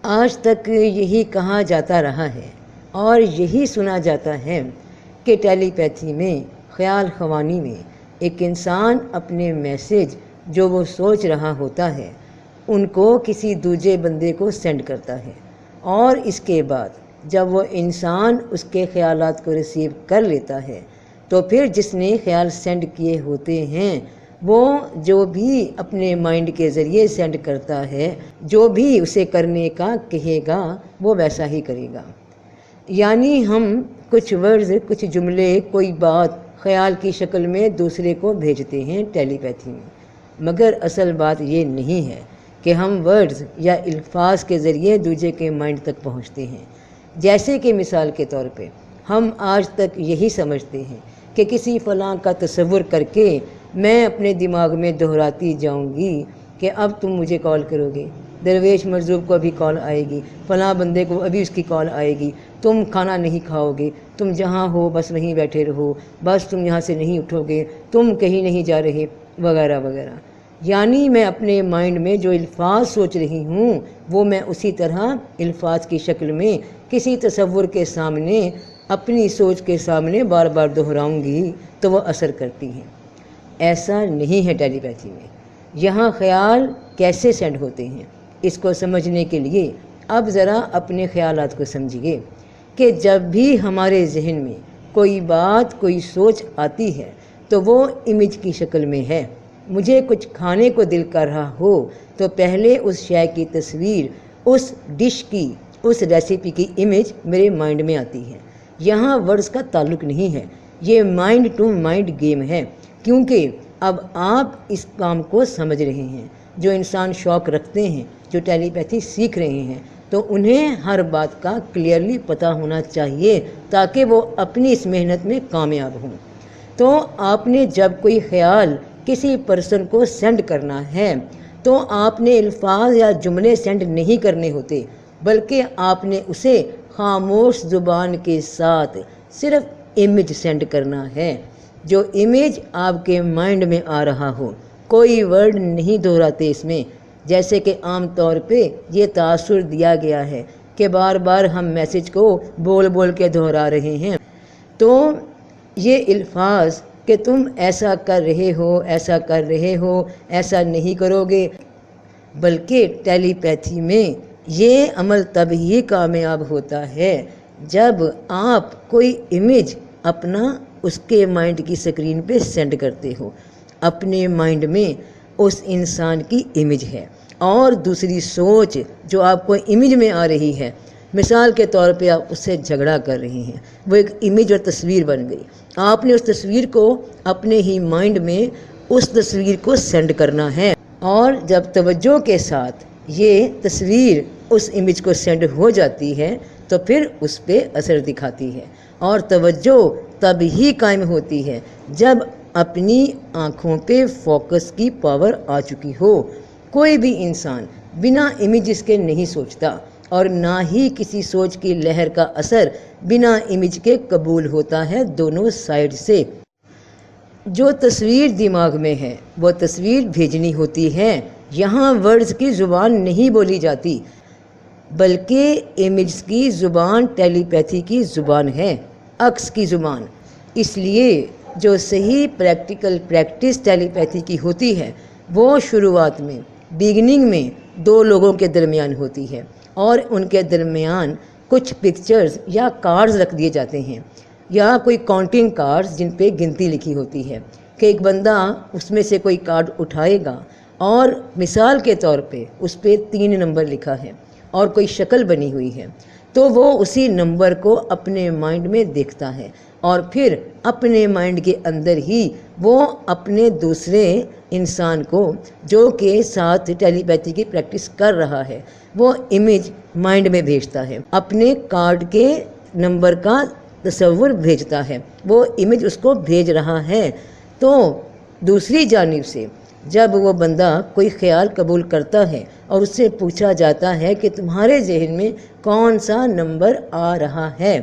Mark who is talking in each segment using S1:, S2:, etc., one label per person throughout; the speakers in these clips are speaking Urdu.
S1: آج تک یہی کہا جاتا رہا ہے اور یہی سنا جاتا ہے کہ ٹیلی پیتھی میں، خیال خوانی میں، ایک انسان اپنے میسیج جو وہ سوچ رہا ہوتا ہے ان کو کسی دوسرے بندے کو سینڈ کرتا ہے، اور اس کے بعد جب وہ انسان اس کے خیالات کو ریسیو کر لیتا ہے تو پھر جس نے خیال سینڈ کیے ہوتے ہیں وہ جو بھی اپنے مائنڈ کے ذریعے سینڈ کرتا ہے، جو بھی اسے کرنے کا کہے گا وہ ویسا ہی کرے گا۔ یعنی ہم کچھ ورڈز، کچھ جملے، کوئی بات خیال کی شکل میں دوسرے کو بھیجتے ہیں ٹیلی پیتھی میں، مگر اصل بات یہ نہیں ہے کہ ہم ورڈز یا الفاظ کے ذریعے دوسرے کے مائنڈ تک پہنچتے ہیں۔ جیسے کہ مثال کے طور پہ ہم آج تک یہی سمجھتے ہیں کہ کسی فلاں کا تصور کر کے میں اپنے دماغ میں دہراتی جاؤں گی کہ اب تم مجھے کال کرو گے، درویش مرزوق کو ابھی کال آئے گی، فلاں بندے کو ابھی اس کی کال آئے گی، تم کھانا نہیں کھاؤ گے، تم جہاں ہو بس وہیں بیٹھے رہو، بس تم یہاں سے نہیں اٹھو گے، تم کہیں نہیں جا رہے، وغیرہ وغیرہ۔ یعنی میں اپنے مائنڈ میں جو الفاظ سوچ رہی ہوں وہ میں اسی طرح الفاظ کی شکل میں کسی تصور کے سامنے، اپنی سوچ کے سامنے بار بار دہراؤں گی تو وہ اثر کرتی ہیں۔ ایسا نہیں ہے ٹیلی پیتھی میں۔ یہاں خیال کیسے سینڈ ہوتے ہیں اس کو سمجھنے کے لیے اب ذرا اپنے خیالات کو سمجھیے کہ جب بھی ہمارے ذہن میں کوئی بات، کوئی سوچ آتی ہے تو وہ امیج کی شکل میں ہے۔ مجھے کچھ کھانے کو دل کر رہا ہو تو پہلے اس شے کی تصویر، اس ڈش کی، اس ریسیپی کی امیج میرے مائنڈ میں آتی ہے۔ یہاں ورڈز کا تعلق نہیں ہے، یہ مائنڈ ٹو مائنڈ گیم ہے، کیونکہ اب آپ اس کام کو سمجھ رہے ہیں۔ جو انسان شوق رکھتے ہیں، جو ٹیلی پیتھی سیکھ رہے ہیں، تو انہیں ہر بات کا کلیئرلی پتہ ہونا چاہیے تاکہ وہ اپنی اس محنت میں کامیاب ہوں۔ تو آپ نے جب کوئی خیال کسی پرسن کو سینڈ کرنا ہے تو آپ نے الفاظ یا جملے سینڈ نہیں کرنے ہوتے، بلکہ آپ نے اسے خاموش زبان کے ساتھ صرف امیج سینڈ کرنا ہے، جو امیج آپ کے مائنڈ میں آ رہا ہو۔ کوئی ورڈ نہیں دہراتے اس میں، جیسے کہ عام طور پہ یہ تاثر دیا گیا ہے کہ بار بار ہم میسج کو بول بول کے دہرا رہے ہیں، تو یہ الفاظ کہ تم ایسا کر رہے ہو، ایسا کر رہے ہو، ایسا نہیں کرو گے، بلکہ ٹیلی پیتھی میں یہ عمل تب ہی کامیاب ہوتا ہے جب آپ کوئی امیج اپنا اس کے مائنڈ کی سکرین پہ سینڈ کرتے ہو۔ اپنے مائنڈ میں اس انسان کی امیج ہے اور دوسری سوچ جو آپ کو امیج میں آ رہی ہے، مثال کے طور پہ آپ اس سے جھگڑا کر رہے ہیں، وہ ایک امیج اور تصویر بن گئی۔ آپ نے اس تصویر کو اپنے ہی مائنڈ میں اس تصویر کو سینڈ کرنا ہے، اور جب توجہ کے ساتھ یہ تصویر اس امیج کو سینڈ ہو جاتی ہے تو پھر اس پہ اثر دکھاتی ہے، اور توجہ تب ہی قائم ہوتی ہے جب اپنی آنکھوں پہ فوکس کی پاور آ چکی ہو۔ کوئی بھی انسان بنا امیجز کے نہیں سوچتا، اور نہ ہی کسی سوچ کی لہر کا اثر بنا امیج کے قبول ہوتا ہے دونوں سائیڈ سے۔ جو تصویر دماغ میں ہے وہ تصویر بھیجنی ہوتی ہے۔ یہاں ورڈز کی زبان نہیں بولی جاتی، بلکہ امیجز کی زبان ٹیلی پیتھی کی زبان ہے، عکس کی زبان۔ اس لیے جو صحیح پریکٹیکل پریکٹس ٹیلی پیتھی کی ہوتی ہے وہ شروعات میں، بیگننگ میں دو لوگوں کے درمیان ہوتی ہے، اور ان کے درمیان کچھ پکچرز یا کارڈز رکھ دیے جاتے ہیں، یا کوئی کاؤنٹنگ کارڈز جن پہ گنتی لکھی ہوتی ہے کہ ایک بندہ اس میں سے کوئی کارڈ اٹھائے گا، اور مثال کے طور پہ اس پہ 3 نمبر لکھا ہے اور کوئی شکل بنی ہوئی ہے، تو وہ اسی نمبر کو اپنے مائنڈ میں دیکھتا ہے، اور پھر اپنے مائنڈ کے اندر ہی وہ اپنے دوسرے انسان کو جو کہ ساتھ ٹیلی پیتھی کی پریکٹس کر رہا ہے وہ امیج مائنڈ میں بھیجتا ہے، اپنے کارڈ کے نمبر کا تصور بھیجتا ہے، وہ امیج اس کو بھیج رہا ہے۔ تو دوسری جانب سے جب وہ بندہ کوئی خیال قبول کرتا ہے اور اس سے پوچھا جاتا ہے کہ تمہارے ذہن میں کون سا نمبر آ رہا ہے،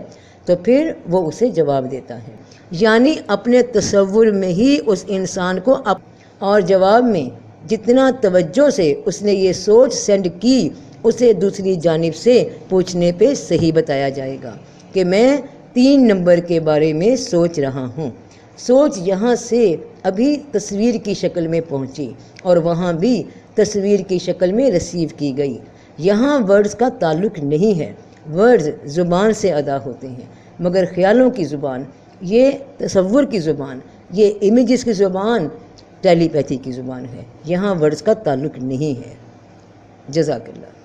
S1: تو پھر وہ اسے جواب دیتا ہے، یعنی اپنے تصور میں ہی اس انسان کو اور جواب میں جتنا توجہ سے اس نے یہ سوچ سینڈ کی اسے دوسری جانب سے پوچھنے پہ صحیح بتایا جائے گا کہ میں 3 نمبر کے بارے میں سوچ رہا ہوں۔ سوچ یہاں سے ابھی تصویر کی شکل میں پہنچی اور وہاں بھی تصویر کی شکل میں ریسیو کی گئی۔ یہاں ورڈز کا تعلق نہیں ہے، ورڈز زبان سے ادا ہوتے ہیں، مگر خیالوں کی زبان، یہ تصور کی زبان، یہ امیجز کی زبان ٹیلی پیتھی کی زبان ہے، یہاں ورڈز کا تعلق نہیں ہے۔ جزاک اللہ۔